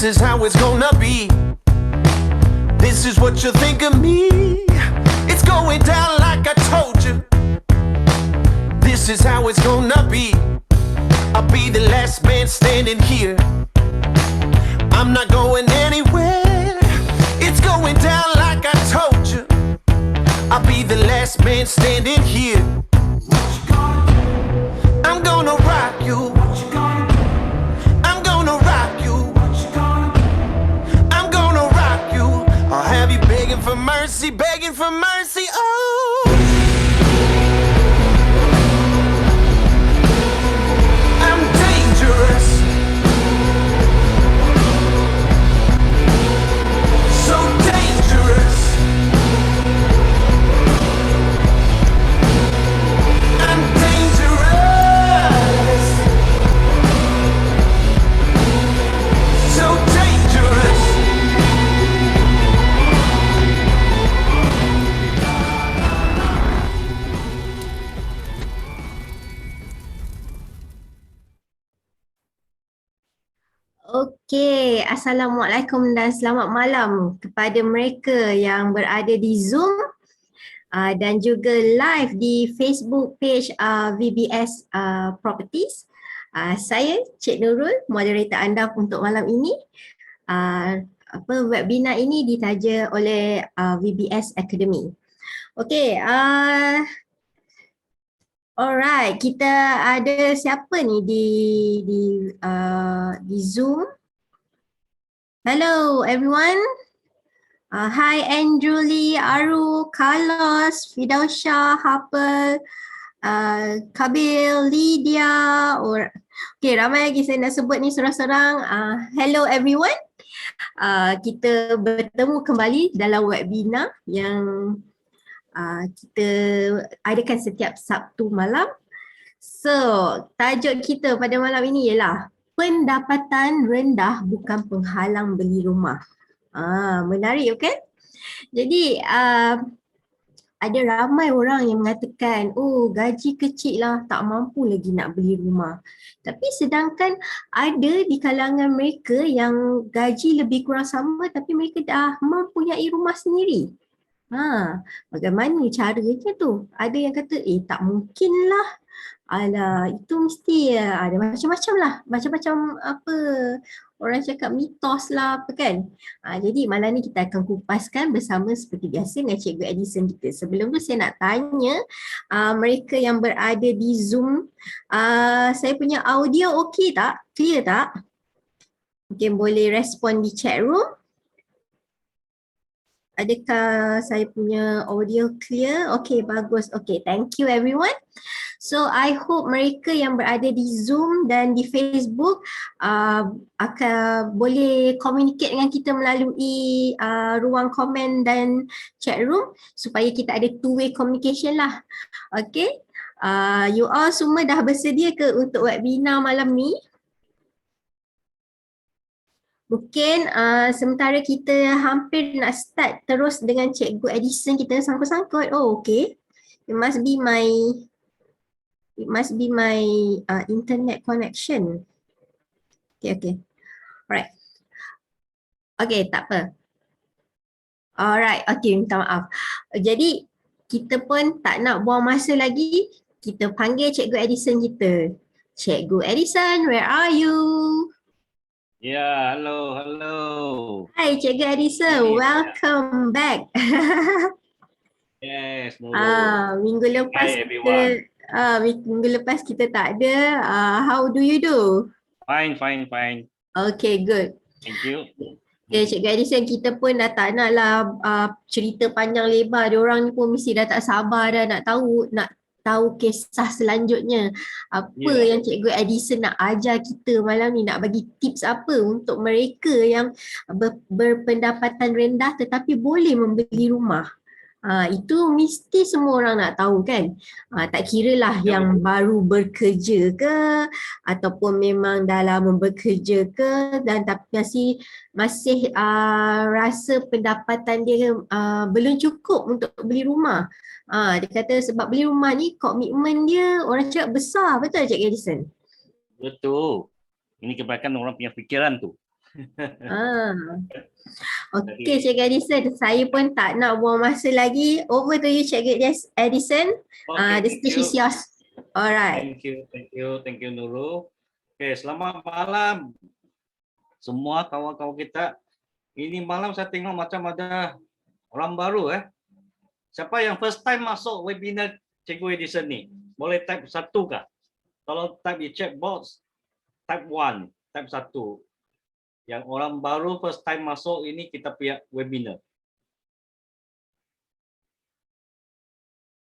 This is how it's gonna be. This is what you think of me. It's going down like I told you. This is how it's gonna be. I'll be the last man standing here. I'm not going anywhere. It's going down like I told you. I'll be the last man standing here. I'm gonna rock you. I'm gonna rock you. I'm gonna rock you. I'll have you begging for mercy, begging for mercy. Oh, I'm dangerous. So dangerous. I'm dangerous. So dangerous. Okey, Assalamualaikum dan selamat malam kepada mereka yang berada di Zoom dan juga live di Facebook page VBS Properties. Saya Cik Nurul, moderator anda untuk malam ini. Webinar ini ditaja oleh VBS Academy. Okey, alright, kita ada siapa ni di Zoom? Hello everyone. Hi Andrew Lee, Aru, Carlos, Fidausha, Harper, Kabil, Lydia. Okay, ramai lagi saya nak sebut ni seorang-seorang. Hello everyone. Kita bertemu kembali dalam webinar yang kita adakan setiap Sabtu malam. So, tajuk kita pada malam ini ialah pendapatan rendah bukan penghalang beli rumah. Menarik, okay? Jadi, ada ramai orang yang mengatakan, oh gaji kecil lah, tak mampu lagi nak beli rumah. Tapi sedangkan ada di kalangan mereka yang gaji lebih kurang sama tapi mereka dah mempunyai rumah sendiri. Bagaimana caranya tu? Ada yang kata, tak mungkin lah. Alah, itu mesti ada macam-macam lah. Macam-macam apa, orang cakap mitos lah apa kan. Jadi malam ni kita akan kupaskan bersama seperti biasa dengan Cikgu Edison kita. Sebelum tu saya nak tanya mereka yang berada di Zoom, saya punya audio okey tak? Clear tak? Mungkin boleh respon di chat room. Adakah saya punya audio clear? Okay, bagus. Okay, thank you everyone. So, I hope mereka yang berada di Zoom dan di Facebook akan boleh communicate dengan kita melalui ruang komen dan chat room supaya kita ada two-way communication lah. Okay, you all semua dah bersedia ke untuk webinar malam ni? Mungkin sementara kita hampir nak start terus dengan Cikgu Edison, kita sangkut-sangkut. Oh, okay. It must be my internet connection. Okay. Alright. Okay, tak apa. Alright, okay, minta maaf. Jadi, kita pun tak nak buang masa lagi. Kita panggil Cikgu Edison kita. Cikgu Edison, where are you? Ya, hello. Hai Cikgu Edison, welcome back. Yes, no. Minggu lepas Hi, everyone. minggu lepas kita tak ada. How do you do? Fine. Okay, good. Thank you. Okay, Cikgu Edison, kita pun dah tak nak lah cerita panjang lebar. Diorang ni pun mesti dah tak sabar dah nak tahu kisah selanjutnya. Apa yang Cikgu Edison nak ajar kita malam ni, nak bagi tips apa untuk mereka yang berpendapatan rendah tetapi boleh membeli rumah. Itu mesti semua orang nak tahu kan. Tak kira lah yang baru bekerja ke ataupun memang dah lama bekerja ke dan tapi masih rasa pendapatan dia belum cukup untuk beli rumah. Dia kata sebab beli rumah ni komitmen dia orang cakap besar, betul Cik Edison? Betul. Ini kebanyakan orang punya fikiran tu. Ah. Okey, Cikgu Edison. Saya pun tak nak buang masa lagi. Over to you, Cikgu Edison. Okay, The thank stage you. is yours. Alright. Thank you Nurul. Okay, selamat malam semua kawan-kawan kita. Ini malam saya tengok macam ada orang baru Siapa yang first time masuk webinar Cikgu Edison ni? Boleh type 1 kah? Kalau type di chat box, type 1, type 1. Yang orang baru first time masuk ini kita punya webinar.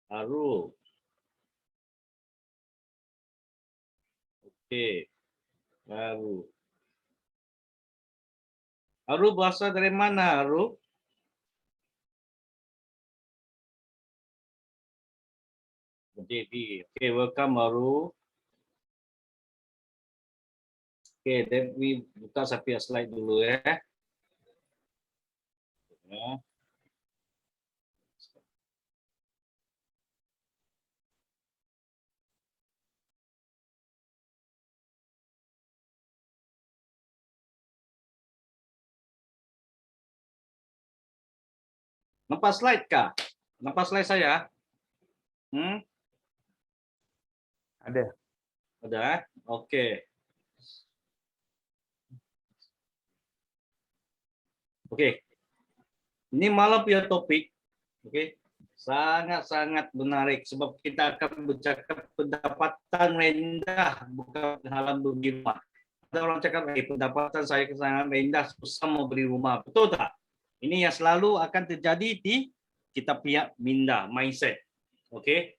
Baru. Okey. Baru. Aru berasal dari mana, Aru? Jadi, okay, welcome Aru. Okay, let me buka saya slide dulu ya. Nampak slide kah? Nampak slide saya? Ada. Ada? Okey. Okey. Ini malam punya topik. Okey. Sangat-sangat menarik sebab kita akan bercakap pendapatan rendah bukan penghalang beli rumah. Ada orang cakap pendapatan saya sangat rendah, susah mau beli rumah. Betul tak? Ini yang selalu akan terjadi di kita punya minda, mindset. Okey.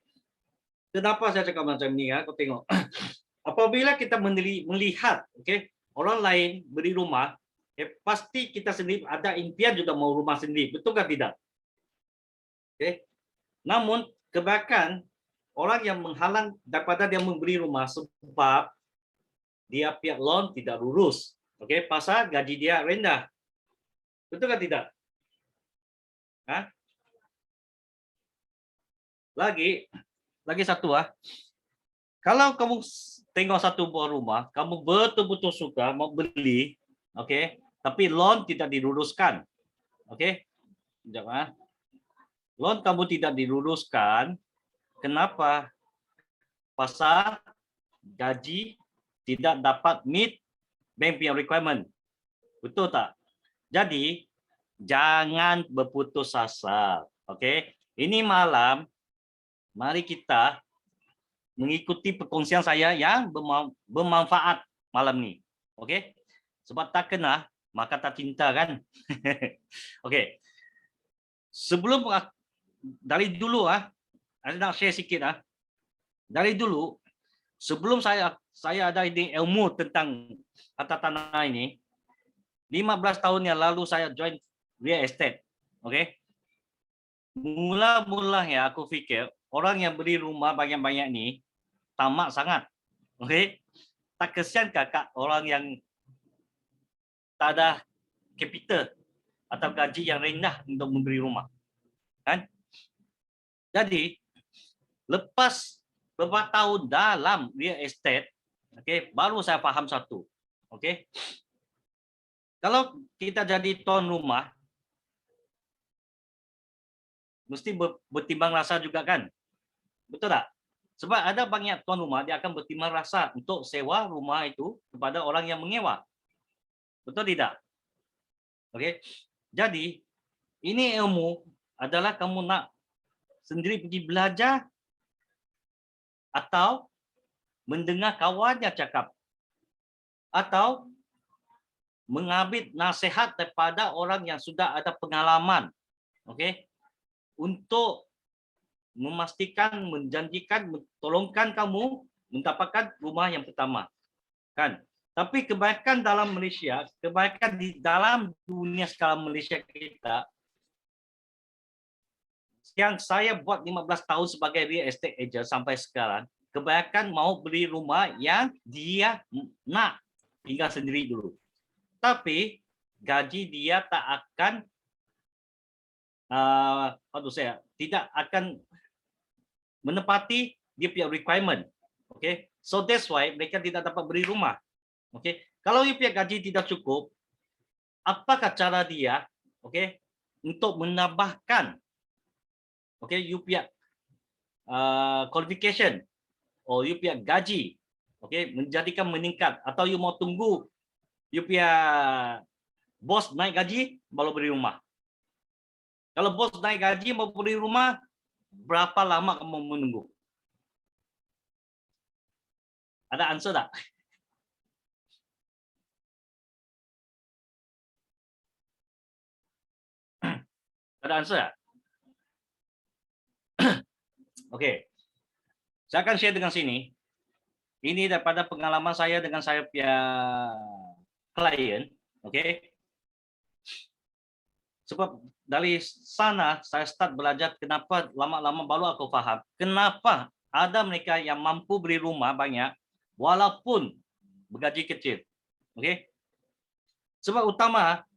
Kenapa saya cakap macam ni ya? Kau tengok. Apabila kita melihat orang lain beli rumah, pasti kita sendiri ada impian juga mau rumah sendiri. Betul kan tidak? Namun kebanyakan orang yang menghalang daripada dia membeli rumah sebab dia pihak loan tidak lurus. Pasal gaji dia rendah. Betul kan tidak? Lagi satu Kalau kamu tengok satu buah rumah, kamu betul-betul suka mau beli, tapi loan tidak diluruskan. Sekejap Loan kamu tidak diluruskan, kenapa? Pasal gaji tidak dapat meet bank punya requirement. Betul tak? Jadi jangan berputus asa. Ini malam mari kita mengikuti perkongsian saya yang bermanfaat malam ni. Sebab tak kena maka tak cinta kan. Sebelum dari dulu saya nak share sikit dari dulu sebelum saya ada ilmu tentang harta tanah ini 15 tahun yang lalu saya join real estate. Mula-mula aku fikir orang yang beli rumah banyak-banyak ni tamak sangat. Tak kesiankah kat orang yang tak ada capital atau gaji yang rendah untuk membeli rumah? Kan? Jadi lepas beberapa tahun dalam real estate, baru saya faham satu. Kalau kita jadi tuan rumah, mesti bertimbang rasa juga kan? Betul tak? Sebab ada banyak tuan rumah dia akan bertimbang rasa untuk sewa rumah itu kepada orang yang menyewa. Betul tidak? Jadi ini ilmu adalah kamu nak sendiri pergi belajar atau mendengar kawannya cakap atau mengambil nasihat daripada orang yang sudah ada pengalaman. Untuk memastikan, menjanjikan, tolongkan kamu mendapatkan rumah yang pertama. Kan? Tapi kebanyakan dalam Malaysia, kebanyakan di dalam dunia sekarang Malaysia kita, yang saya buat 15 tahun sebagai real estate agent sampai sekarang, kebanyakan mau beli rumah yang dia nak tinggal sendiri dulu. Tapi gaji dia tak akan tidak akan menepati dia punya requirement. So that's why mereka tidak dapat beli rumah. Kalau dia punya gaji tidak cukup, apakah cara dia, okey, untuk menambahkan, okey, you punya qualification, you punya gaji, okey, menjadikan meningkat, atau you mau tunggu you punya bos naik gaji baru beli rumah. Kalau bos naik gaji mau beli rumah, berapa lama kamu menunggu? Ada answer tak? Ada answer tak? Okey. Saya akan share dengan sini. Ini daripada pengalaman saya dengan saya punya klien, okey. Sebab dari sana saya start belajar kenapa lama-lama baru aku faham kenapa ada mereka yang mampu beli rumah banyak walaupun bergaji kecil. Okey. Sebab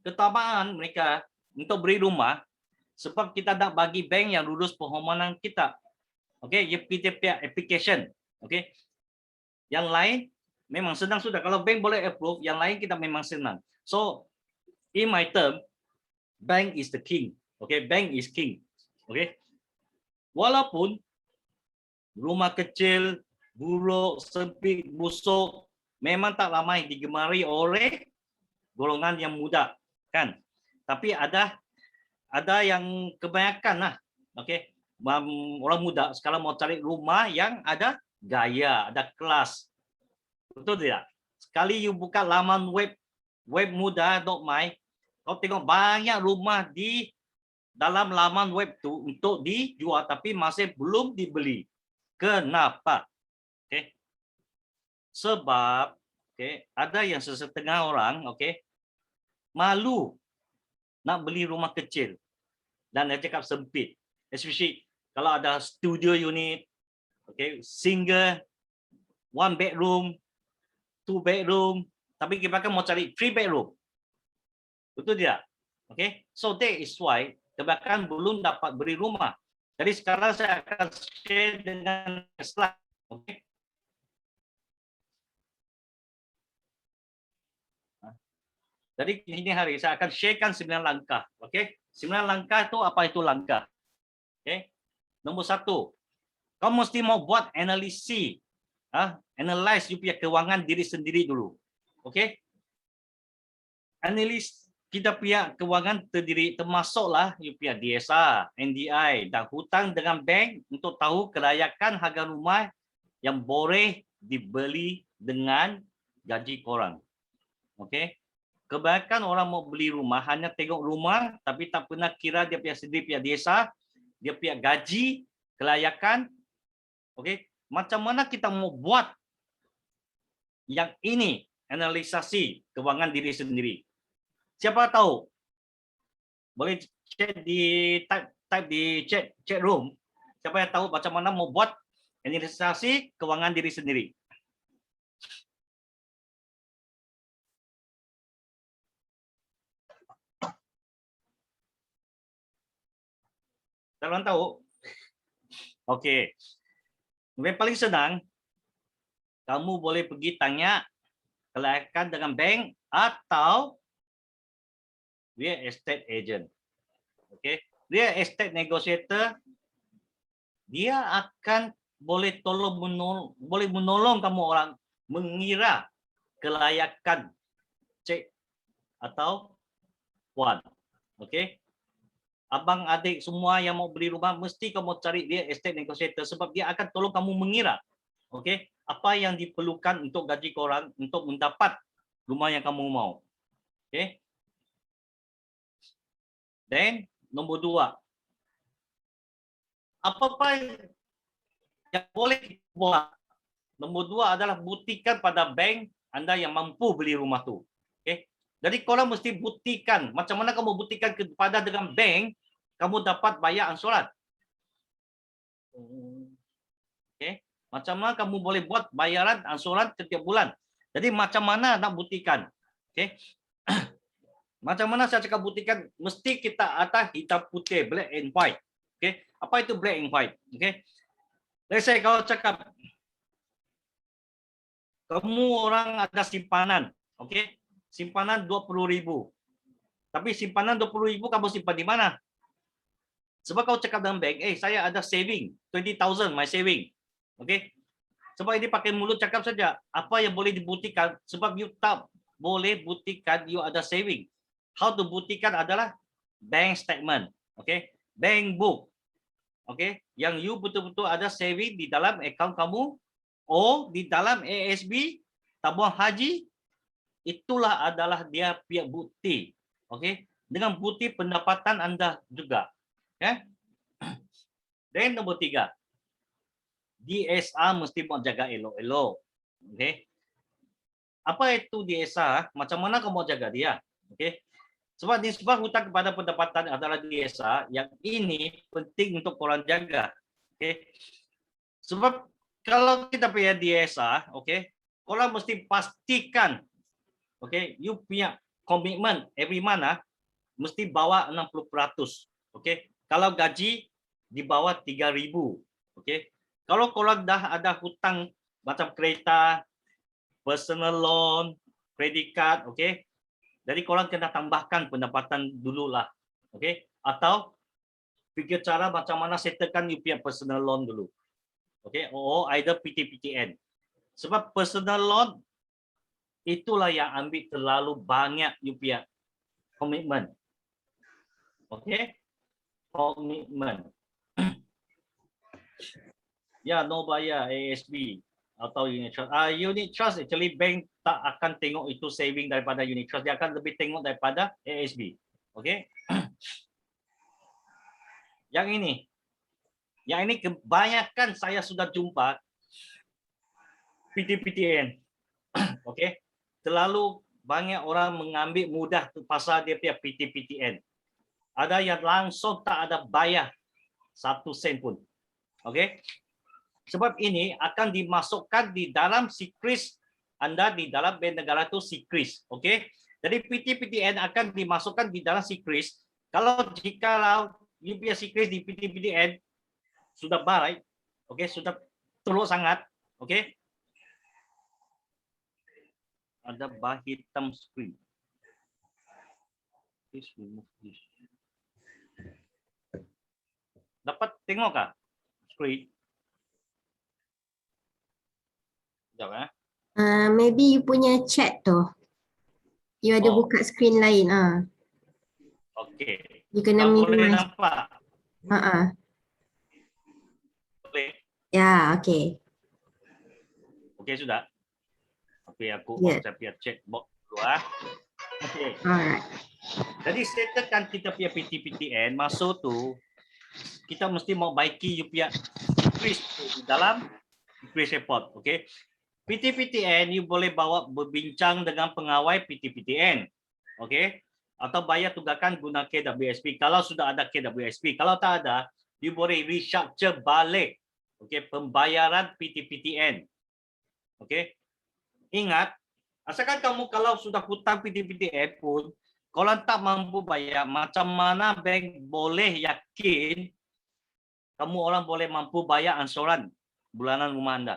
keutamaan mereka untuk beli rumah sebab kita nak bagi bank yang lulus permohonan kita. Okey, kita punya application. Okey. Yang lain memang senang sudah. Kalau bank boleh approve, yang lain kita memang senang. So, in my term, bank is the king. Okay, bank is king. Okay. Walaupun rumah kecil, buruk, sempit, busuk, memang tak ramai digemari oleh golongan yang muda, kan? Tapi ada yang kebanyakan lah. Okay. Orang muda sekarang mau cari rumah yang ada gaya, ada kelas. Betul tidak? Sekali you buka laman web muda.my, kau tengok banyak rumah di dalam laman web tu untuk dijual tapi masih belum dibeli. Kenapa? Okay. Sebab ada yang sesetengah orang malu nak beli rumah kecil dan dia cakap sempit. Especially kalau ada studio unit, single, 1 bedroom, 2 bedroom, tapi kita mau cari 3 bedroom. Betul tidak? Okay, so that is why kebanyakan belum dapat beli rumah. Jadi sekarang saya akan share dengan slide. Okay. Jadi ini hari saya akan sharekan 9 langkah. Okay, 9 langkah itu apa itu langkah? Okay. Nombor 1, kau mesti mau buat analyse you punya keuangan diri sendiri dulu. Okay. Analis kita punya keuangan terdiri termasuklah you punya DSA, NDI dan hutang dengan bank untuk tahu kelayakan harga rumah yang boleh dibeli dengan gaji korang. Okay. Kebanyakan orang mau beli rumah hanya tengok rumah tapi tak pernah kira dia punya sendiri punya DSA, dia punya gaji, kelayakan. Okay. Macam mana kita mau buat yang ini, analisasi keuangan diri sendiri. Siapa tahu? Boleh chat di type di chat room. Siapa yang tahu macam mana mau buat analisasi keuangan diri sendiri? Kalian tahu? Okey. Yang paling senang, kamu boleh pergi tanya kelayakan dengan bank atau real estate agent. Okay. Real estate negotiator, dia akan boleh menolong kamu orang mengira kelayakan cik atau puan. Okay. Abang adik semua yang mau beli rumah mesti kamu cari real estate negotiator sebab dia akan tolong kamu mengira. Okay. Apa yang diperlukan untuk gaji korang untuk mendapat rumah yang kamu mau. Okay. Dan nombor 2, apa-apa yang boleh buat. Nombor 2 adalah buktikan pada bank anda yang mampu beli rumah tu. Okay. Jadi korang mesti buktikan. Macam mana kamu buktikan kepada dengan bank, kamu dapat bayar ansuran. Okay. Macam mana kamu boleh buat bayaran ansuran setiap bulan. Jadi macam mana nak buktikan? Okay. Macam mana saya cakap buktikan? Mesti kita atas hitam putih, black and white. Okay. Apa itu black and white? Okay. Let's say kalau cakap kamu orang ada simpanan, okay. Simpanan 20,000. Tapi simpanan 20,000 kamu simpan di mana? Sebab kau cakap dalam bank, saya ada saving, 20,000 my saving. Okay? Sebab ini pakai mulut cakap saja. Apa yang boleh dibuktikan? Sebab you tak boleh buktikan you ada saving. How to buktikan adalah bank statement. Okay? Bank book. Okay? Yang you betul-betul ada saving di dalam account kamu, or di dalam ASB, tabungan haji, itulah adalah dia pihak bukti. Okay? Dengan bukti pendapatan anda juga. Okay? Dan nombor 3, DSR mesti mau jaga elok-elok. Okay? Apa itu DSR? Macam mana kamu mau jaga dia? Okay? Sebab nisbah hutang kepada pendapatan adalah DSR, yang ini penting untuk korang jaga. Okay? Sebab kalau kita punya DSR, okay, korang mesti pastikan, okay, you punya komitmen every month mesti bawa 60%. Okay? Kalau gaji di bawah 3,000. Okay? Kalau korang dah ada hutang macam kereta, personal loan, credit card, okay? Jadi korang kena tambahkan pendapatan dululah, okay? Atau fikir cara macam mana settlekan you punya personal loan dulu, okay? Or either PTPTN. Sebab personal loan itulah yang ambil terlalu banyak you punya komitmen, okay? Komitmen. Ya, no bayar ASB atau unit trust. Unit trust actually bank tak akan tengok itu saving daripada unit trust. Dia akan lebih tengok daripada ASB. Okay? Yang ini kebanyakan saya sudah jumpa PTPTN. Okay? Terlalu banyak orang mengambil mudah pasal dia punya PTPTN. Ada yang langsung tak ada bayar 1 sen pun. Okay? Sebab ini akan dimasukkan di dalam SIKRIS anda, di dalam bank negara itu SIKRIS. Okay? Jadi PTPTN akan dimasukkan di dalam SIKRIS. Jikalau you punya SIKRIS di PTPTN sudah baik, okay, sudah teruk sangat, okay? Ada bar hitam screen. Please remove this. Dapat tengok kah screen? Sekejap. Maybe you punya chat tu. You ada buka screen lain. Okey. You kena Boleh minimize. nampak? Boleh. Ya, okay. Okey sudah. Okey, aku Yeah. saya chat box dulu Okey. Alright. Jadi settlekan kita punya PTPTN, masuk tu kita mesti mau baiki you punya increase di dalam increase report, okey. PTPTN you boleh bawa berbincang dengan pengawal PTPTN. Okey? Atau bayar tunggakan guna KWSP kalau sudah ada KWSP. Kalau tak ada, you boleh restructure balik, okey, pembayaran PTPTN. Okey? Ingat, asalkan kamu kalau sudah hutang PTPTN pun, kalau tak mampu bayar, macam mana bank boleh yakin kamu orang boleh mampu bayar ansuran bulanan rumah anda?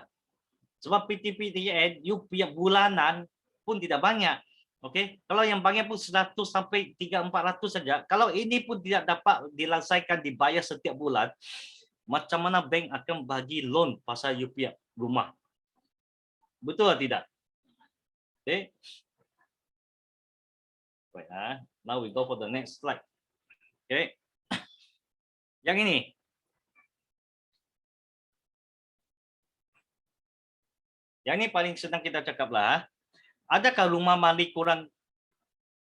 Sebab PTPTN, you punya bulanan pun tidak banyak. Okey, kalau yang banyak pun 100 sampai 300-400 saja. Kalau ini pun tidak dapat dilaksaikan dibayar setiap bulan, macam mana bank akan bagi loan pasal you punya rumah? Betul atau tidak? Okey. Wait, now we go for the next slide. Okey. Yang ini. Yang ini paling senang kita cakap lah. Adakah rumah malik kurang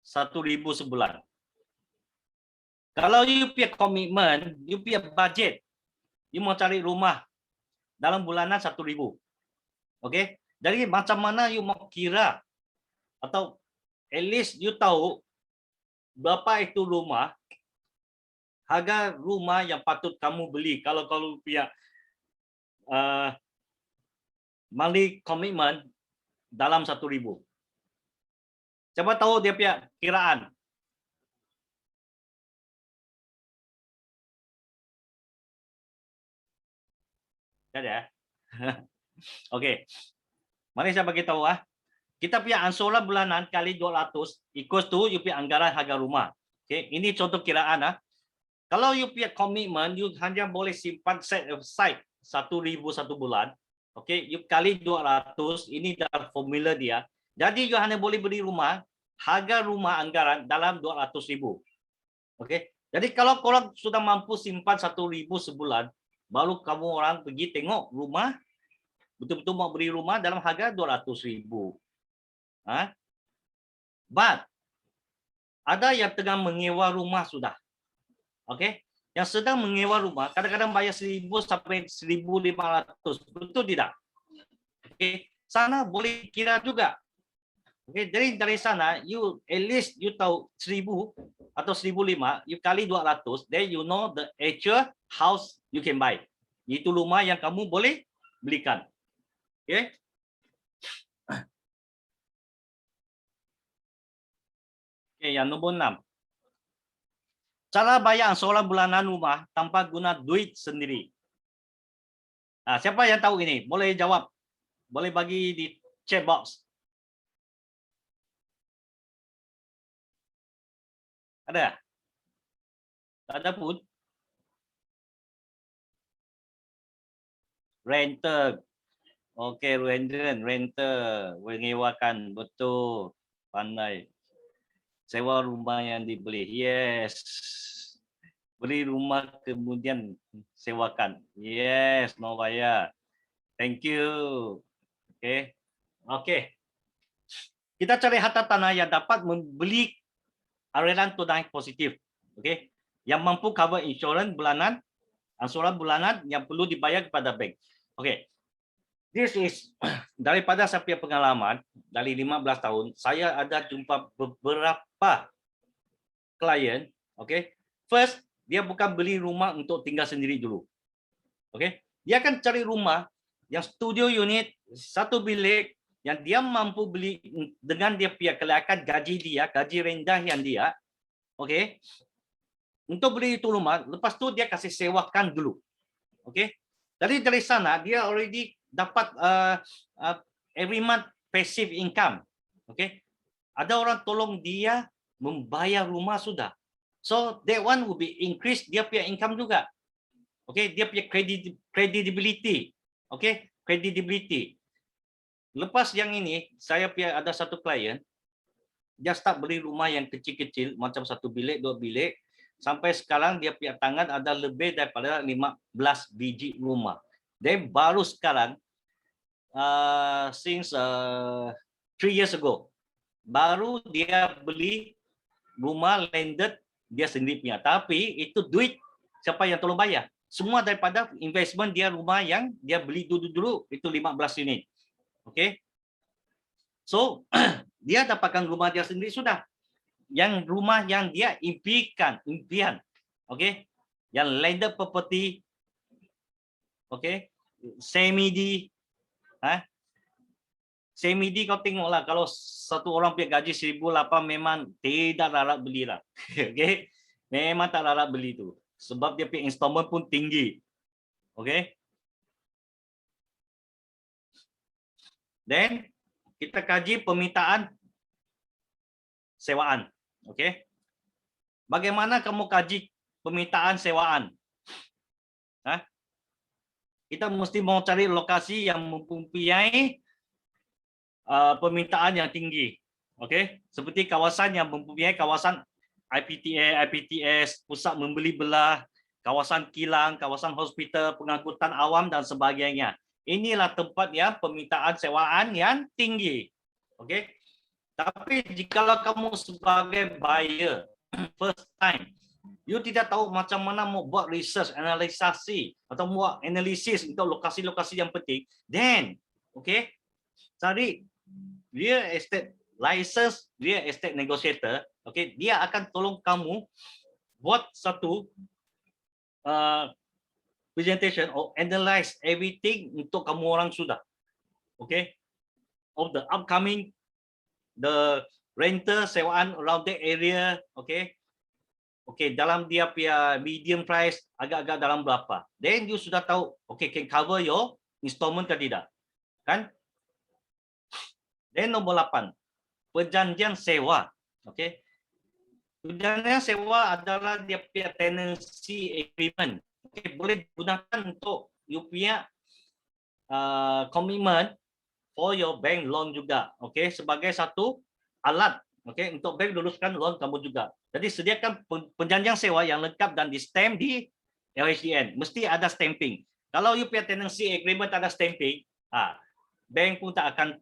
1,000 sebulan? Kalau you punya komitmen, you punya budget, you mau cari rumah dalam bulanan 1,000. Okey? Jadi macam mana you mau kira atau at least you tahu berapa itu rumah, harga rumah yang patut kamu beli kalau punya monthly commitment dalam 1,000. Coba tahu dia punya kiraan. Ada ya? Okey. Mari saya bagi tahu kita punya angsuran bulanan kali 200 equals to you punya anggaran harga rumah. Okay, ini contoh kiraan. Kalau you punya komitmen, you hanya boleh simpan set aside 1,000 satu bulan. Okay, you kali 200, ini dalam formula dia. Jadi you hanya boleh beli rumah, harga rumah anggaran dalam 200,000. Okay, jadi kalau korang sudah mampu simpan 1,000 sebulan, baru kamu orang pergi tengok rumah, betul-betul mau beli rumah dalam harga 200,000. But ada yang tengah menyewa rumah sudah. Okey, yang sedang menyewa rumah kadang-kadang bayar 1,000 sampai 1,500. Betul tidak? Okey, sana boleh kira juga. Okey, jadi dari sana you at least you tahu 1,000 atau 1,500, you kali 200, then you know the actual house you can buy. Itu rumah yang kamu boleh belikan. Okey. Okay, yang nombor 6. Cara bayar angsuran bulanan rumah tanpa guna duit sendiri. Siapa yang tahu ini? Boleh jawab. Boleh bagi di chat box. Ada? Tak ada pun. Renter. Okey, renter. Menyewakan. Betul. Pandai. Sewa rumah yang dibeli. Yes. Beli rumah kemudian sewakan. Yes, no bayar. Thank you. Okay. Okay. Kita cari harta tanah yang dapat membeli aliran tunai positif. Okay. Yang mampu cover insurans bulanan, angsuran bulanan yang perlu dibayar kepada bank. Okay. This is daripada saya punya pengalaman dari 15 tahun, saya ada jumpa beberapa klien, okay. First, dia bukan beli rumah untuk tinggal sendiri dulu. Okay. Dia akan cari rumah yang studio unit, satu bilik yang dia mampu beli dengan dia punya kelayakan gaji rendah yang dia, okay. Untuk beli itu rumah, lepas tu dia kasih sewakan dulu. Okay. Jadi dari sana dia already dapat every month passive income. Okay. Ada orang tolong dia membayar rumah sudah. So that one will be increase dia punya income juga. Okay, dia punya credibility. Okay, credibility. Lepas yang ini, saya punya ada satu klien, dia start beli rumah yang kecil-kecil, macam satu bilik, dua bilik. Sampai sekarang dia punya tangan ada lebih daripada 15 biji rumah. Dan baru sekarang, since 3 years ago, baru dia beli rumah landed dia sendiri punya. Tapi itu duit siapa yang tolong bayar? Semua daripada investment dia rumah yang dia beli dulu itu 15 unit. Okay. So dia dapatkan rumah dia sendiri sudah. Yang rumah yang dia impian. Okay. Yang landed property. Okay. Semi-D. Semi-D kau tengoklah, kalau satu orang punya gaji 1,800 memang tidak larat belilah. Okay. Memang tak larat beli tu. Sebab dia punya installment pun tinggi. Okay. Then kita kaji permintaan sewaan. Okay. Bagaimana kamu kaji permintaan sewaan? Kita mesti mau cari lokasi yang mempunyai permintaan yang tinggi. Okay. Seperti kawasan yang mempunyai kawasan IPTA, IPTS, pusat membeli belah, kawasan kilang, kawasan hospital, pengangkutan awam dan sebagainya. Inilah tempat yang permintaan sewaan yang tinggi. Okay. Tapi jikalau kamu sebagai buyer first time, you tidak tahu macam mana mau buat research, analisasi atau buat analisis untuk lokasi-lokasi yang penting, then okay, cari real estate license, real estate negotiator, okay, dia akan tolong kamu buat satu presentation or analyze everything untuk kamu orang sudah, okay, of the upcoming the renter sewaan around the area, okay. Okay, dalam dia punya medium price agak-agak dalam berapa. Then you sudah tahu, okay, can cover your installment ke tidak. Kan? Dan nombor 8, perjanjian sewa. Okey. Perjanjian sewa adalah dia punya tenancy agreement. Okey, boleh digunakan untuk you punya komitmen for your bank loan juga. Okey, sebagai satu alat, okey, untuk bank luluskan loan kamu juga. Jadi sediakan perjanjian sewa yang lengkap dan di stamp di LHDN. Mesti ada stamping. Kalau you punya tenancy agreement ada stamping, bank pun tak akan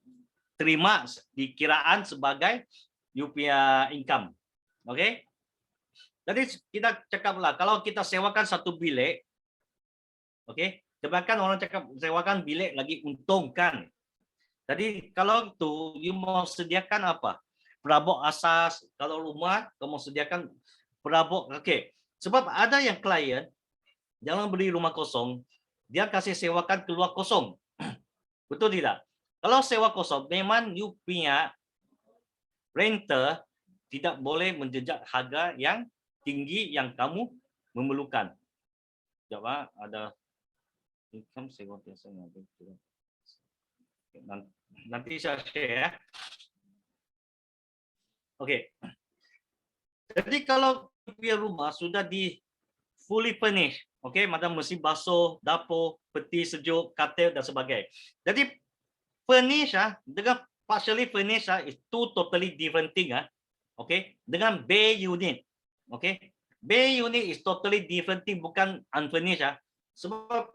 terima dikiraan sebagai you punya income. Okey? Jadi kita cakaplah kalau kita sewakan satu bilik, okey, kebanyakan orang cakap sewakan bilik lagi untungkan. Jadi kalau itu you mau sediakan apa? Perabot asas. Kalau rumah kamu sediakan perabot. Okey. Sebab ada yang klien jangan beli rumah kosong, dia kasih sewakan keluar kosong. Betul tidak? Kalau sewa kosong, memang you punya renter tidak boleh menjejak harga yang tinggi yang kamu memerlukan. Sekejap, ada income sewa biasa. Nanti saya share ya. Okey. Jadi kalau punya rumah sudah di fully furnished, okey, macam mesin basuh, dapur, peti sejuk, katil dan sebagainya. Jadi furnish dengan partially furnish is two totally different thing okey, dengan bay unit. Okey, bay unit is totally different thing, bukan unfurnished sebab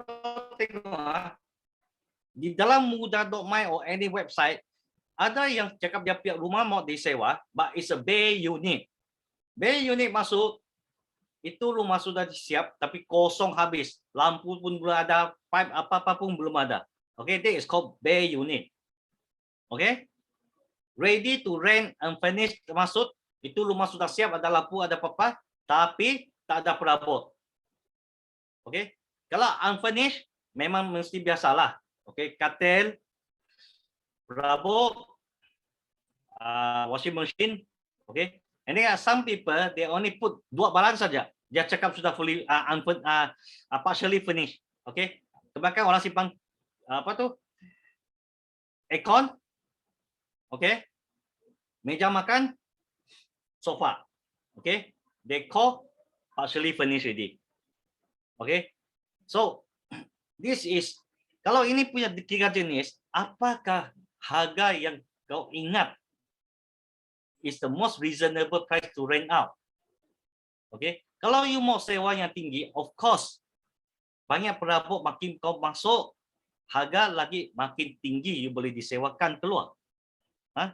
tengok di dalam mudah.my or any website ada yang cakap dia punya rumah mau disewa, but it's a bay unit. Bay unit maksud itu rumah sudah disiap tapi kosong habis, lampu pun belum ada, pipe apa-apa pun belum ada. Okay, that is called bay unit. Okay, ready to rent unfurnished maksud itu rumah sudah siap, ada lampu, ada apa-apa, tapi tak ada perabot. Okay, kalau unfurnished memang mesti biasalah. Okay, katil, perabot, washing machine. Okay, and then some people they only put 2 barang saja. Dia cakap sudah fully partially furnished. Okay, kebanyakan orang simpan apa tu? Aircon, okay, meja makan, sofa, okay, they call partially furnished already. Okay, so this is kalau ini punya 3 jenis, apakah harga yang kau ingat is the most reasonable price to rent out? Okay, kalau you mau sewa yang tinggi, of course banyak perabot makin kau masuk, harga lagi makin tinggi you boleh disewakan keluar.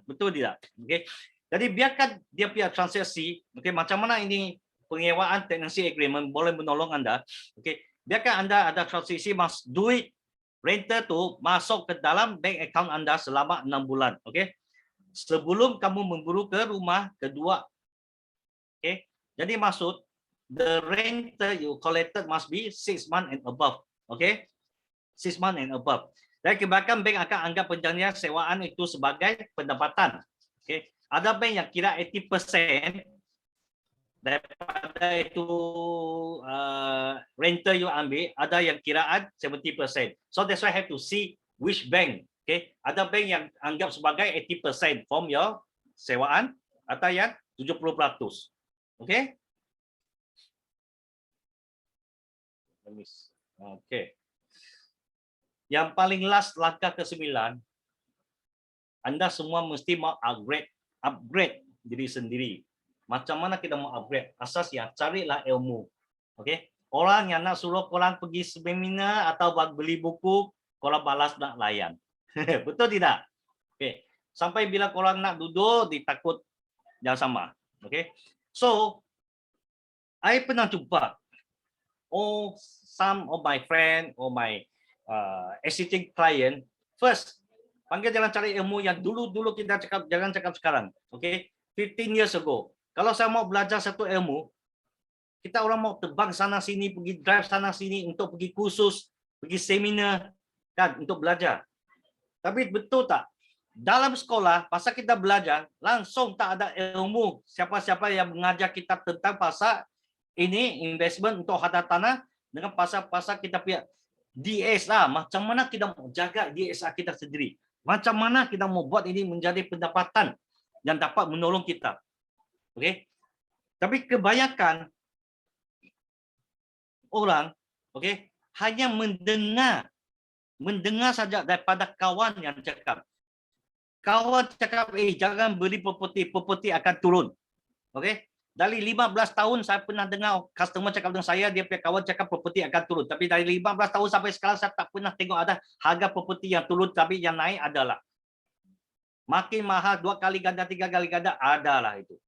Betul tidak? Okay. Jadi biarkan dia punya transaksi. Okay, macam mana ini penyewaan tenancy agreement boleh menolong anda. Okay, biarkan anda ada transaksi duit renter tu masuk ke dalam bank account anda selama 6 bulan. Okay, sebelum kamu memburu ke rumah kedua. Okay, jadi maksud the renter you collected must be 6 months and above. Okay, 6 months and above. Dan kebanyakan bank akan anggap perjanjian sewaan itu sebagai pendapatan. Okay. Ada bank yang kira 80% daripada itu renter you ambil, ada yang kiraan 70%. So that's why I have to see which bank. Okay. Ada bank yang anggap sebagai 80% from your sewaan, atau yang 70%. Okay. Okay. Yang paling last, langkah ke-9, anda semua mesti mau upgrade diri sendiri. Macam mana kita mau upgrade? Asas yang carilah ilmu. Okay? Orang yang nak suruh korang pergi seminar atau beli buku, korang balas nak layan. Betul tidak? Okay. Sampai bila korang nak duduk, ditakut jangan sama. Okay? So, I pernah jumpa some of my friend or my existing client, first, panggil jangan cari ilmu yang dulu kita cakap, jangan cakap sekarang. Okay, 15 years ago. Kalau saya mau belajar satu ilmu, kita orang mau terbang sana sini, pergi drive sana sini untuk pergi kursus, pergi seminar, kan, untuk belajar. Tapi betul tak? Dalam sekolah, pasal kita belajar, langsung tak ada ilmu. Siapa-siapa yang mengajar kita tentang pasal ini investment untuk harta tanah dengan pasal-pasal kita punya DSR, macam mana kita mau jaga DSR kita sendiri. Macam mana kita mau buat ini menjadi pendapatan yang dapat menolong kita. Okey. Tapi kebanyakan orang hanya mendengar saja daripada kawan yang cakap. Kawan cakap, jangan beli properti akan turun. Okey. Dari 15 tahun saya pernah dengar customer cakap dengan saya, dia punya kawan cakap properti akan turun. Tapi dari 15 tahun sampai sekarang saya tak pernah tengok ada harga properti yang turun, tapi yang naik adalah makin mahal, 2 kali ganda, 3 kali ganda adalah itu.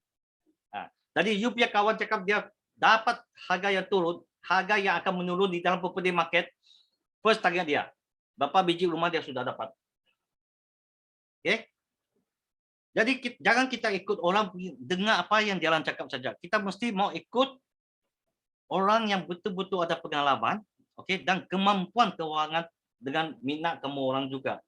Jadi you punya kawan cakap dia dapat harga yang turun, harga yang akan menurun di dalam property market, first target dia, berapa biji rumah dia sudah dapat. Okay? Jadi jangan kita ikut orang dengar apa yang dia cakap saja. Kita mesti mau ikut orang yang betul-betul ada pengalaman, dan kemampuan keuangan dengan minat kamu orang juga.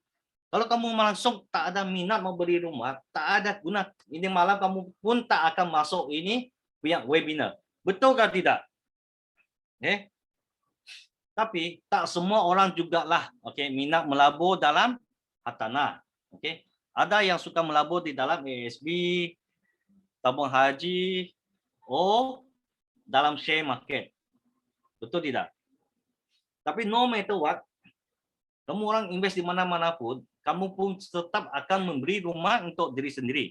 Kalau kamu langsung tak ada minat mau beli rumah, tak ada guna. Ini malam kamu pun tak akan masuk ini punya webinar. Betul ke tidak? Tapi tak semua orang jugalah minat melabur dalam hartanah. Ada yang suka melabur di dalam ASB, tabung haji, dalam share market. Betul tidak? Tapi no matter what, kamu orang invest di mana-mana pun, kamu pun tetap akan membeli rumah untuk diri sendiri.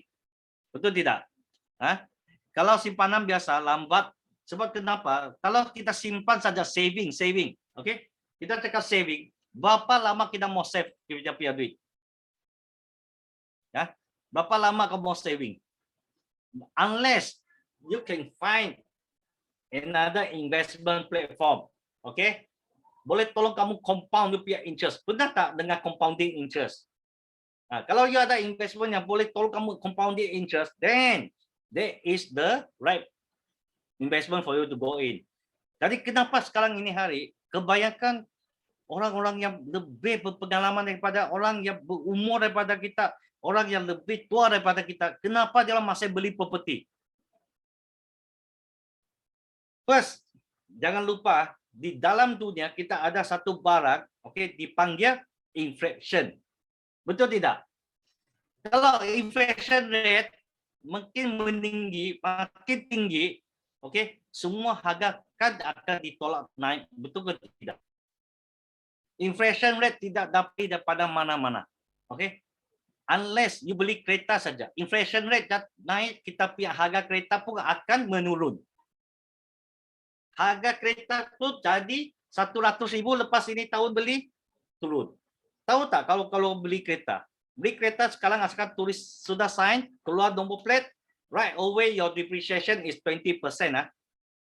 Betul tidak? Kalau simpanan biasa lambat, sebab kenapa? Kalau kita simpan saja saving, kita cakap saving, berapa lama kita mau save kita punya duit? Berapa lama kamu mau saving? Unless you can find another investment platform, boleh tolong kamu compound you punya interest. Pernah tak dengar compounding interest? Kalau you ada investment yang boleh tolong kamu compounding interest, then that is the right investment for you to go in. Jadi kenapa sekarang ini hari kebanyakan orang-orang yang lebih berpengalaman daripada orang yang berumur daripada kita, orang yang lebih tua daripada kita, kenapa dia masih beli properti? First, jangan lupa di dalam dunia kita ada satu barang, dipanggil inflation. Betul tidak? Kalau inflation rate makin meninggi, makin tinggi, semua harga kan akan ditolak naik. Betul ke tidak? Inflation rate tidak dapat daripada mana-mana. Unless you beli kereta saja, inflation rate naik, kita punya harga kereta pun akan menurun. Harga kereta tu jadi 100,000 lepas ini tahun beli turun. Tahu tak kalau beli kereta? Beli kereta sekarang akan tulis sudah sign, keluar nombor plate, right away your depreciation is 20%.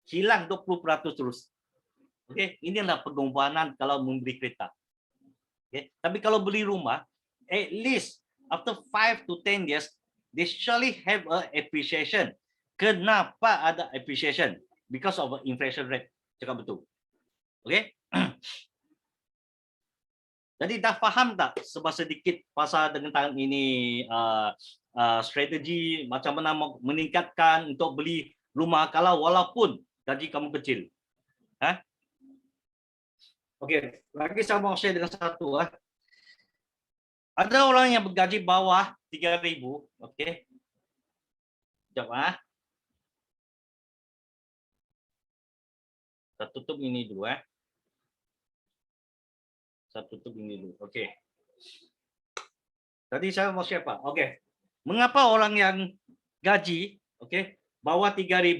Hilang 20% terus. Inilah pengorbanan kalau membeli kereta. Tapi kalau beli rumah, at least after 5 to 10 years, they surely have a appreciation. Kenapa ada appreciation? Because of inflation rate. Cakap betul. Jadi dah faham tak sedikit pasal tentang ini strategi macam mana meningkatkan untuk beli rumah kalau walaupun gaji kamu kecil. Lagi saya mau share dengan satu. Ada orang yang bergaji bawah 3,000, Sekejap. Saya tutup ini dulu. Saya tutup ini dulu. Tadi saya mau share apa? Mengapa orang yang gaji bawah 3,000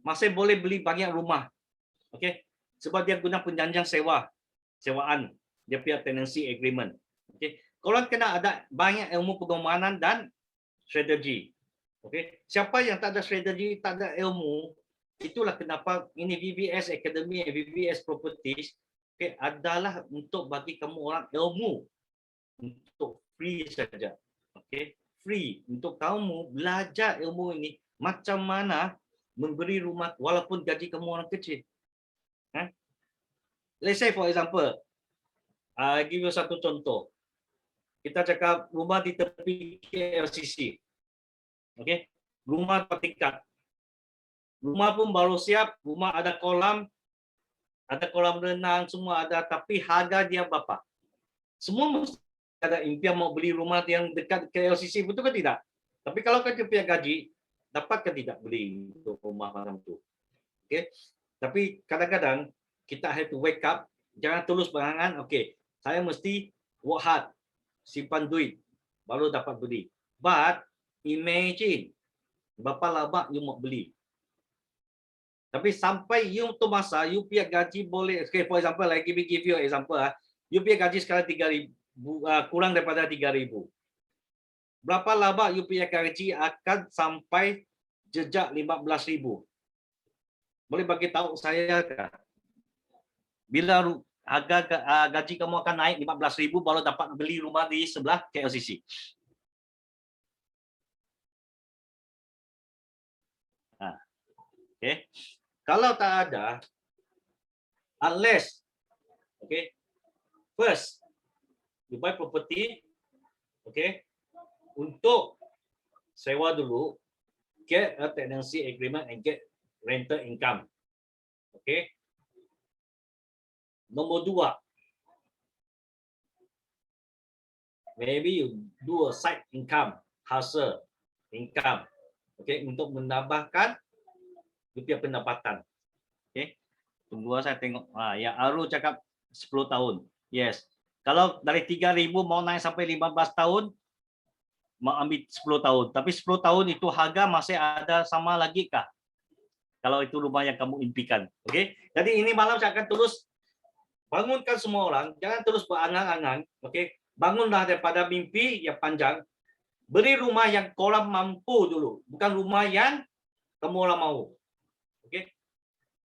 masih boleh beli banyak rumah? Sebab dia guna penjanjang sewaan. Dia punya tenancy agreement. Kalau kena ada banyak ilmu pengorbanan dan strategi. Siapa yang tak ada strategi, tak ada ilmu, itulah kenapa ini VBS Academy, VBS Properties adalah untuk bagi kamu orang ilmu untuk free saja. Free untuk kamu belajar ilmu ini macam mana memberi rumah walaupun gaji kamu orang kecil. Let's say for example, I give you satu contoh. Kita cakap rumah di tepi KLCC. Rumah bertingkat. Rumah pun baru siap, rumah ada kolam renang, semua ada, tapi harga dia berapa? Semua mesti ada impian mau beli rumah yang dekat KLCC, betul ke tidak? Tapi kalau kau punya gaji, dapat ke tidak beli untuk rumah macam itu? Okay? Tapi kadang-kadang kita have to wake up, jangan tulus berangan. Okay, saya mesti work hard, simpan duit, baru dapat beli. But imagine berapa lama you mau beli. Tapi sampai you tu masa you punya gaji boleh, okay, for example, like give you example, you punya gaji sekarang 3,000, kurang daripada 3,000. Berapa lama you punya gaji akan sampai jejak 15,000? Boleh bagi tahu saya kah? Bila harga gaji kamu akan naik 15,000 baru dapat beli rumah di sebelah KLCC. Okay. Kalau tak ada, unless, okay, first you buy property, okay, untuk sewa dulu, get a tenancy agreement and get rental income, okay. Nombor 2, maybe you do a side income, hustle income, okay, untuk menambahkan rupiah pendapatan. Okay. Tunggu saya tengok. Ya Aru cakap 10 tahun. Yes. Kalau dari 3,000 mau naik sampai 15 tahun, mau ambil 10 tahun. Tapi 10 tahun itu harga masih ada sama lagi kah? Kalau itu rumah yang kamu impikan. Okay. Jadi ini malam saya akan terus bangunkan semua orang. Jangan terus berangan-angan. Okay. Bangunlah daripada mimpi yang panjang. Beri rumah yang korang mampu dulu. Bukan rumah yang kamu orang mau. Okay.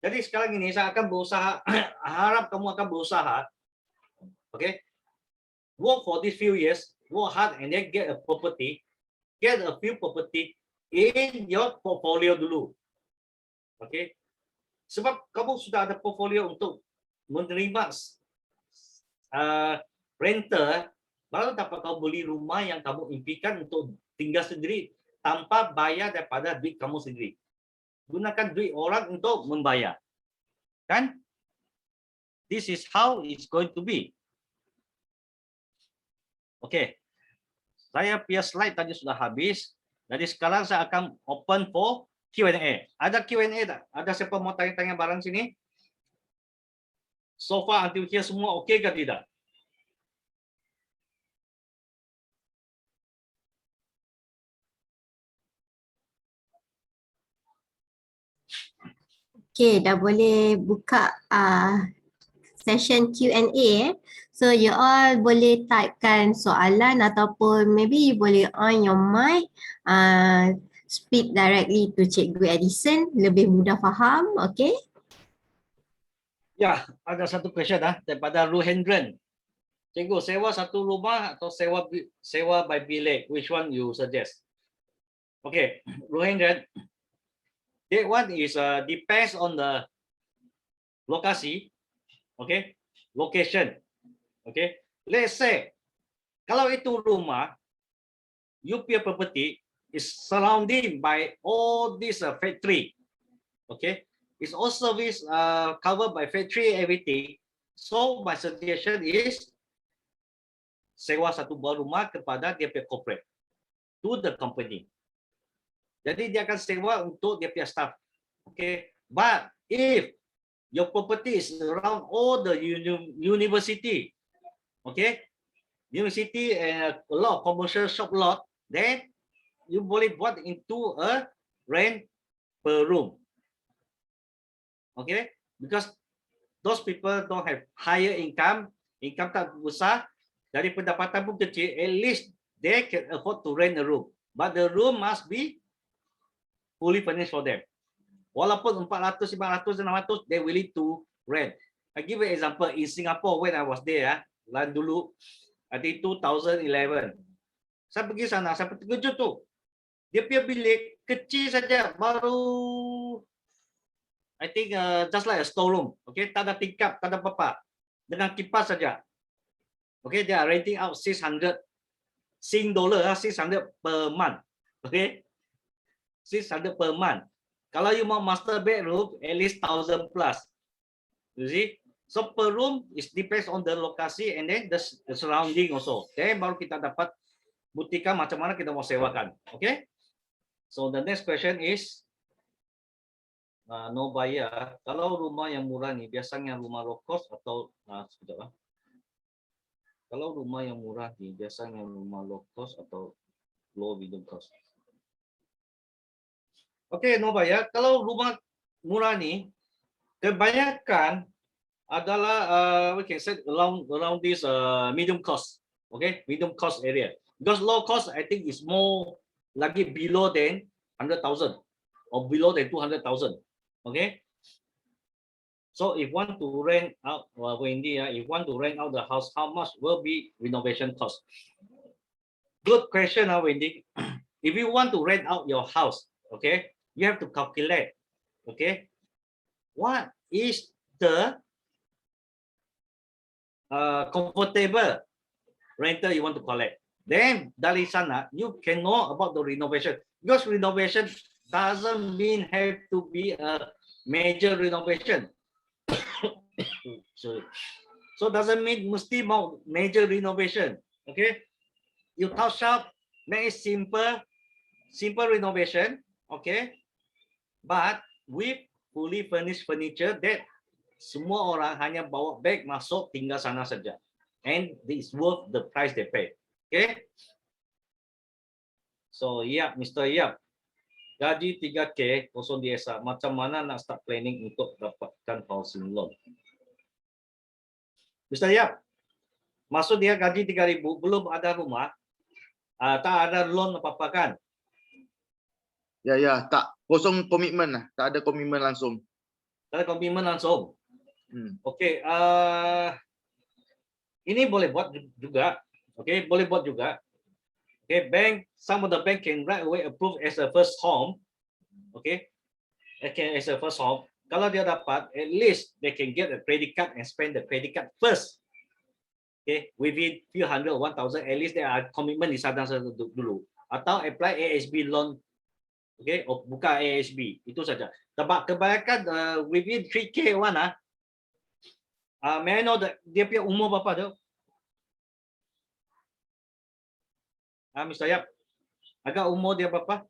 Jadi sekarang ini saya akan berusaha, harap kamu akan berusaha, okay, work for these few years, work hard and then get a property, get a few property in your portfolio dulu, okay. Sebab kamu sudah ada portfolio untuk menerima rental, baru dapat kamu beli rumah yang kamu impikan untuk tinggal sendiri tanpa bayar daripada duit kamu sendiri. Gunakan duit orang untuk membayar. Kan? This is how it's going to be. Oke. Saya punya slide tadi sudah habis. Jadi sekarang saya akan open for Q&A. Ada Q&A tak? Ada siapa mau tanya-tanya barang sini? So far until here semua okey ke tidak? Okay, dah boleh buka session Q&A. So you all boleh typekan soalan ataupun maybe you boleh on your mic, speak directly to Cikgu Edison, lebih mudah faham, okay? Ya, ada satu question daripada Ruhendran. Cikgu, sewa satu rumah atau sewa by bilik? Which one you suggest? Okay, Ruhendran. That one is depends on the lokasi, okay, location, okay. Let's say kalau itu rumah, you punya property is surrounding by all this factory, okay. It's also covered by factory everything. So my suggestion is sewa satu buah rumah kepada dia punya corporate, to the company. Jadi dia akan sewa untuk dia punya staff. Okay. But if your property is around all the university, okay, university and a lot of commercial shop lot, then you boleh buat into a rent per room. Okay, because those people don't have higher income tak besar, dari pendapatan pun kecil, at least they can afford to rent a room. But the room must be fully furnished for them. Walaupun 400, 500, 600, they willing to rent. I give you an example in Singapore when I was there, dulu, I think 2011. Saya pergi sana, saya terkejut tu. Dia punya bilik kecil saja, baru I think just like a storeroom, okay, tak ada tingkap, tak ada apa-apa, dengan kipas saja. Okay, they are renting out 600 Sing dollar, 600 per month, okay. 600 per month. Kalau you mau master bedroom, at least 1,000 plus. You see? So per room is depends on the lokasi and then the surrounding also. Then baru kita dapat buktikan macam mana kita mau sewakan. Okay? So the next question is no buyer. Kalau rumah yang murah nih biasanya rumah low cost atau sekejap. Kalau rumah yang murah nih biasanya rumah low cost atau low medium cost. Oke, no buyer. Kalau rumah murah nih kebanyakan adalah we can say around this medium cost, okay, medium cost area. Because low cost I think is more lagi below than 100,000 or below than 200,000, okay. So if want to rent out, Wendy, if want to rent out the house, how much will be renovation cost? Good question, Wendy. If you want to rent out your house, okay, you have to calculate, okay, what is the comfortable rental you want to collect. Then dari sana you can know about the renovation, because renovation doesn't mean have to be a major renovation. So doesn't mean mesti mau major renovation. Okay, you touch up, make it simple renovation. Okay, but with fully furnished furniture that semua orang hanya bawa bag masuk tinggal sana saja, and this worth the price they pay. Okay, so yeah, Mr. Yap, gaji 3K kosong desa, macam mana nak start planning untuk dapatkan housing loan? Mr. Yap, maksud dia gaji 3.000 belum ada rumah, tak ada loan apa-apa kan? Ya, tak kosong komitmen lah, tak ada komitmen langsung. Tak ada komitmen langsung. Oke, ini boleh buat juga. Oke, boleh buat juga. Oke, bank, some of the bank can right away approve as a first home. Oke, as a first home. Kalau dia dapat, at least they can get a credit card and spend the credit card first. Oke, within few hundred, 1,000, at least there are commitment di sana dulu. Atau apply ASB loan. Oke, buka ASB, itu saja. Tapi kebanyakan within 3K one may I know dia punya umur berapa tu? Mr. Yap, agak umur dia berapa?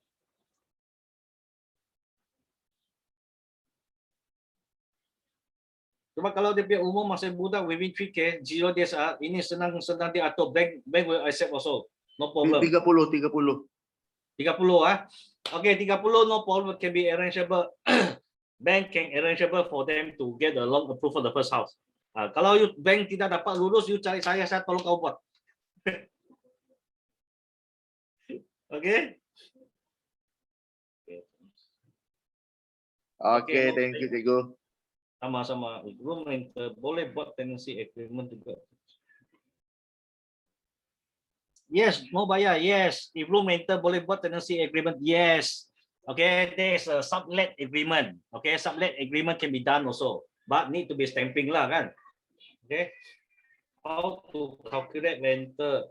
Cuma kalau dia punya umur masih muda within 3K, zero DSR, ini senang diatur. Bank will accept also, no problem. 30. 30 Okay, 30 no problem, can be arrangeable. Bank can arrangeable for them to get a loan approved for the first house. Kalau you bank tidak dapat lulus, you cari saya tolong kau buat. Okay? Okay, thank you, Cikgu. Sama-sama. Room renter boleh buat tenancy agreement juga. Yes, mau bayar. Yes. If room renter boleh buat tenancy agreement. Yes. Okay, there's a sublet agreement. Okay, sublet agreement can be done also, but need to be stamping lah kan. Okay. How to calculate rental?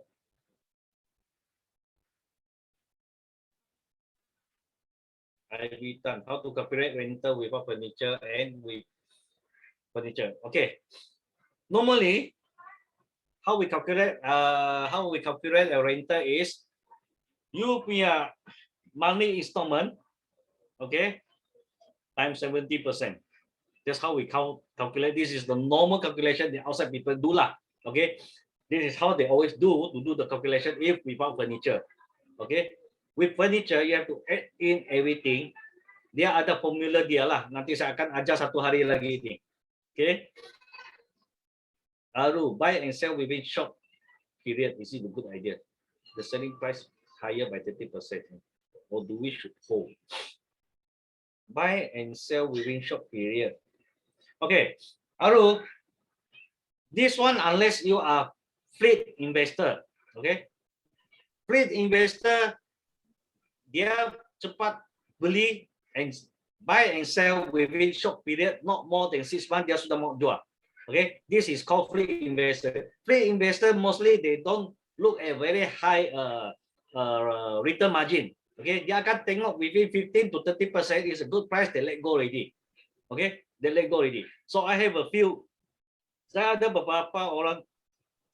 Every time. How to calculate rental without furniture and with furniture? Okay. Normally, how we calculate a rental is you punya monthly installment, okay, times 70%. That's how we calculate. This is the normal calculation the outside people do lah. Okay, this is how they always do to do the calculation if without furniture. Okay, with furniture you have to add in everything. Dia ada formula dia lah. Nanti saya akan ajar satu hari lagi ini. Okay. Lalu buy and sell within short period. Is it a good idea? The selling price higher by 30%, or do we should hold? Buy and sell within short period. Okay, Aru, this one unless you are fleet investor, okay? Fleet investor, dia cepat beli and buy and sell within short period, not more than 6 months, dia sudah mau jual. Okay, this is called fleet investor. Fleet investor mostly they don't look at very high return margin. Okay, dia akan tengok within 15 to 30% is a good price, they let go already. Okay, they let go already. So I have a few Saya ada beberapa orang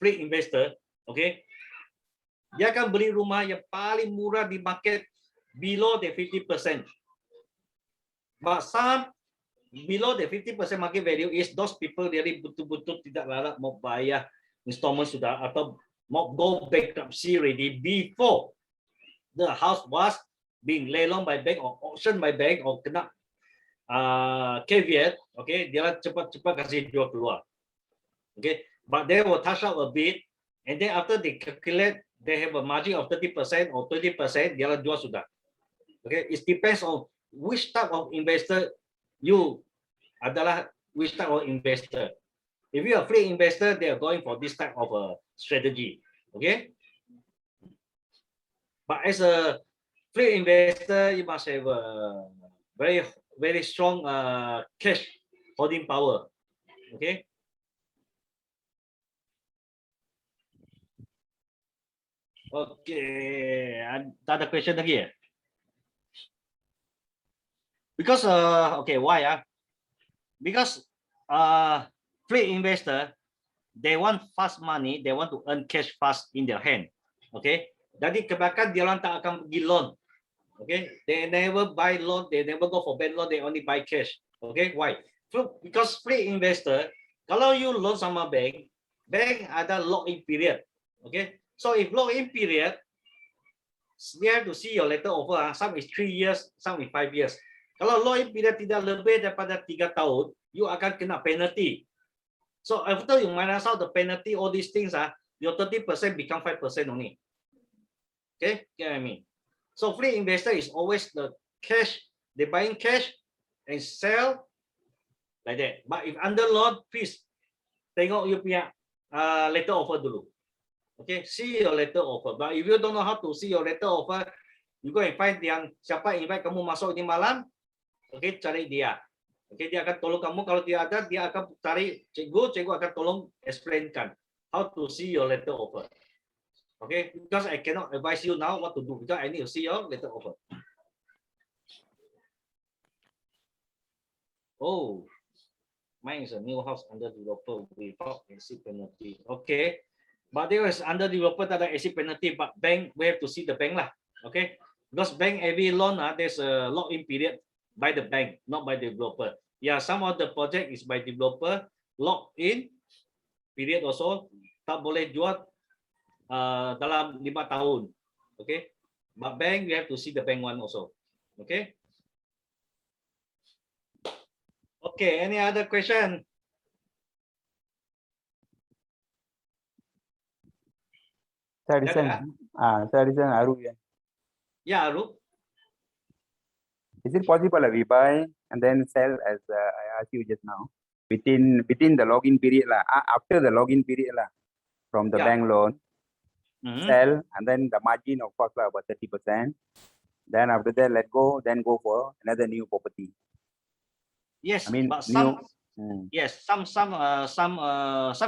free investor, okay? Dia akan beli rumah yang paling murah di market below the 50%. But some below the 50% market value is those people dari betul-betul tidak larat mau bayar installment sudah atau mau go bankruptcy already before the house was being lelang by bank or auction by bank or kena caveat, okay, dia cepat-cepat kasih jual keluar, okay, but they will touch up a bit, and then after they calculate, they have a margin of 30% or 20%, dia jual sudah, okay. It depends on which type of investor you adalah, which type of investor. If you are free investor, they are going for this type of a strategy, okay. But as a free investor, you must have a very strong cash holding power. Okay. Okay. Ada question lagi ya? Because okay, why? Because free investor, they want fast money, they want to earn cash fast in their hand. Okay. Jadi kebanyakan dia orang tak akan pergi loan. Okay, they never buy loan, they never go for bank loan, they only buy cash. Okay, why? Because free investor, kalau you loan sama bank, bank ada lock-in period. Okay, so if lock-in period, you have to see your letter offer. Some is 3 years, some is 5 years. Kalau lock-in period tidak lebih daripada 3 tahun, you akan kena penalty. So after you minus out the penalty, all these things, your 30% become 5% only. Okay, get what I mean? So free investor is always the cash, they buying cash and sell like that. But if under loan, please tengok you punya letter offer dulu. Okay, see your letter offer. But if you don't know how to see your letter offer, you go and find yang siapa invite kamu masuk ini malam. Okay, cari dia. Okay, dia akan tolong kamu. Kalau tidak ada, dia akan cari cikgu akan tolong explainkan how to see your letter offer. Okay, because I cannot advise you now what to do because I need to see your letter offer. Oh, mine is a new house under developer without exit penalty. Okay, but there is under developer that are exit penalty, but bank we have to see the bank lah. Okay, because bank every loan there's a lock-in period by the bank, not by the developer. Yeah, some of the project is by developer, lock-in period also tak boleh jual dalam 5 tahun, okay. But bank we have to see the bank one also, okay. Okay, any other question? Sir, listen. Sir, listen, Aru. Yeah, Aru. Is it possible we buy and then sell as I asked you just now within the login period lah? After the login period lah, from the bank loan. Sell and then the margin of course about 30%. Then after that let go, then go for another new property. Yes, I mean but some yes, some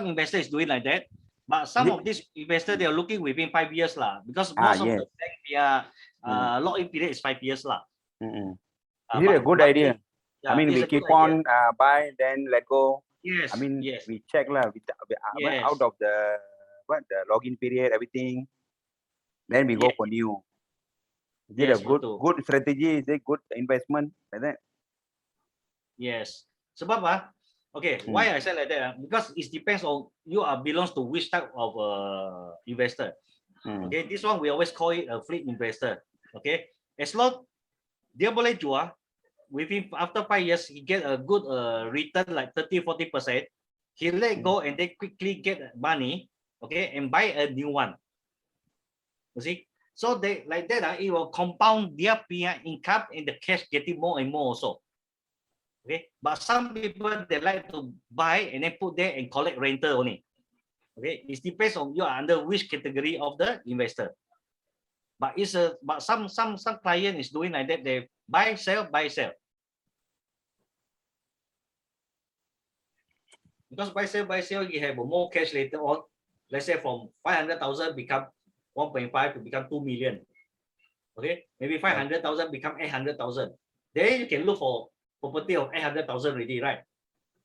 investors doing like that. But some of these investors they are looking within 5 years lah, because most of the bank their lock-in period is 5 years lah. Is it a good idea? I mean we keep on buy then let go. Yes. I mean yes. we check lah out of the the login period, everything. Then we go for new. Is it a good strategy? Is it good investment like that? Yes. Sebab okay, why I said like that? Because it depends on you belongs to which type of investor. Okay, this one we always call it a fleet investor. Okay, as long dia boleh jual within after 5 years, he get a good return like 30-40%. He let go and they quickly get money. Okay, and buy a new one. You see, so they like that. It will compound their income and the cash getting more and more also. Okay, but some people they like to buy and then put there and collect rental only. Okay, it depends on you are under which category of the investor. But it's some client is doing like that. They buy sell. Because buy sell, you have more cash later on. Let's say from 500,000 become 1.5 to become 2 million. Okay, maybe 500,000 become 800,000. Then you can look for property of 800,000 already, right?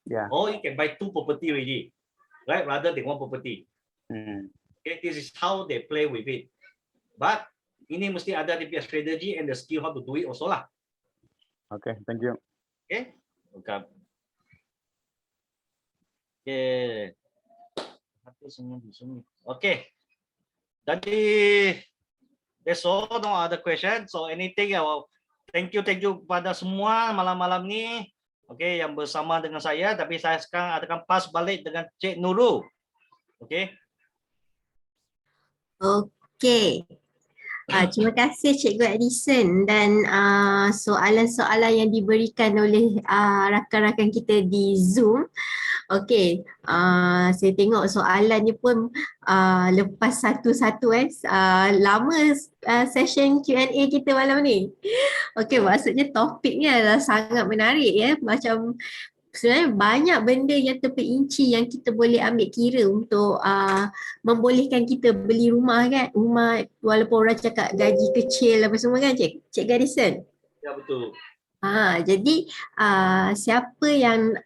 Yeah. Or you can buy 2 property already. right? Rather than one property. Hmm. Okay, this is how they play with it. But ini mesti ada dia punya strategy and the skill how to do it also lah. Okay, thank you. Okay, okay. Okay. Okay. Jadi that's all, no other question. So anything, thank you kepada semua malam-malam ni. Okay, yang bersama dengan saya. Tapi saya sekarang akan pass balik dengan Cik Nurul. Okay. Okey. Terima kasih Cikgu Edison dan soalan-soalan yang diberikan oleh rakan-rakan kita di Zoom. Okey, saya tengok soalannya pun lepas satu-satu lama session Q&A kita malam ni. Okey, maksudnya topiknya adalah sangat menarik ya. Macam sebenarnya banyak benda yang terperinci yang kita boleh ambil kira untuk membolehkan kita beli rumah kan. Rumah walaupun orang cakap gaji kecil apa semua kan Cik Garrison. Ya betul. Jadi siapa yang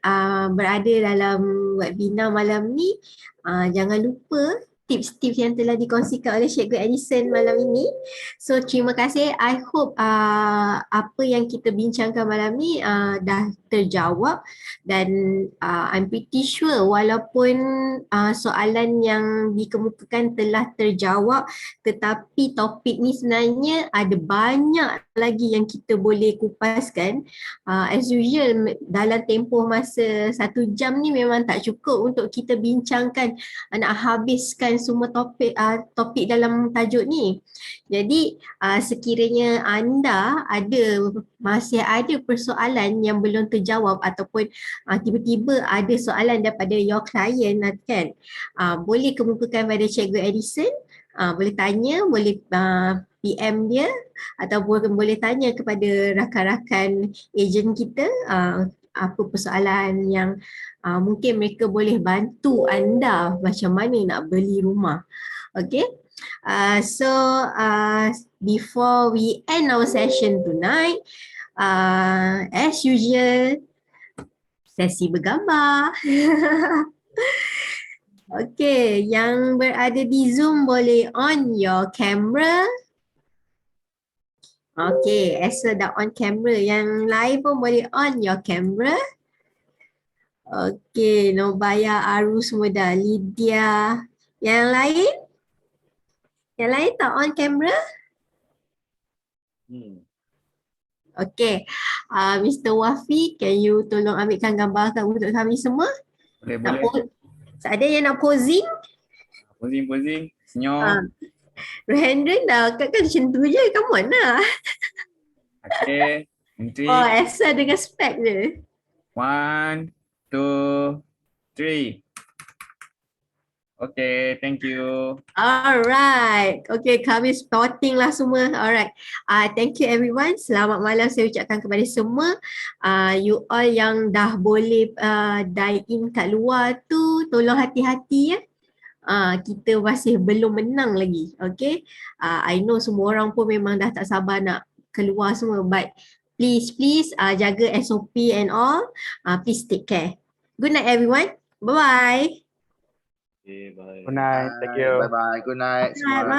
berada dalam webinar malam ni jangan lupa tips-tips yang telah dikongsikan oleh Cikgu Edison malam ini. So terima kasih. I hope apa yang kita bincangkan malam ni dah terjawab dan I'm pretty sure walaupun soalan yang dikemukakan telah terjawab, tetapi topik ni sebenarnya ada banyak lagi yang kita boleh kupaskan. As usual dalam tempoh masa 1 jam ni memang tak cukup untuk kita bincangkan, nak habiskan semua topik dalam tajuk ni. Jadi sekiranya anda masih ada persoalan yang belum terjawab ataupun tiba-tiba ada soalan daripada your client kan, boleh kemukakan pada Cikgu Edison, boleh tanya, boleh PM dia ataupun boleh tanya kepada rakan-rakan ejen kita apa persoalan yang mungkin mereka boleh bantu anda macam mana nak beli rumah. Okay. So before we end our session tonight, as usual, sesi bergambar. Okay, yang berada di Zoom boleh on your camera. Okay, Esa dah on camera. Yang lain pun boleh on your camera. Okay, Nobaya, Aru semua dah. Lydia. Yang lain? Yang lain tak on camera? Okay, Mr. Wafi, can you tolong ambilkan gambar untuk kami semua? Boleh. Ada yang nak posing? Posing. Senyum. Rohendran dah kan macam tu je, come on lah. Okay. Entry. Oh, Esa dengan spek je. 1, 2, 3. Okay, thank you. Alright. Okay, kami spotting lah semua. Alright. Thank you everyone. Selamat malam saya ucapkan kepada semua. You all yang dah boleh dine in kat luar tu, tolong hati-hati ya. Kita masih belum menang lagi. Okay. I know semua orang pun memang dah tak sabar nak keluar semua. But please jaga SOP and all. Please take care. Good night everyone. Bye-bye. Okay, bye. Good night. Thank you. Bye bye. Good night. Bye.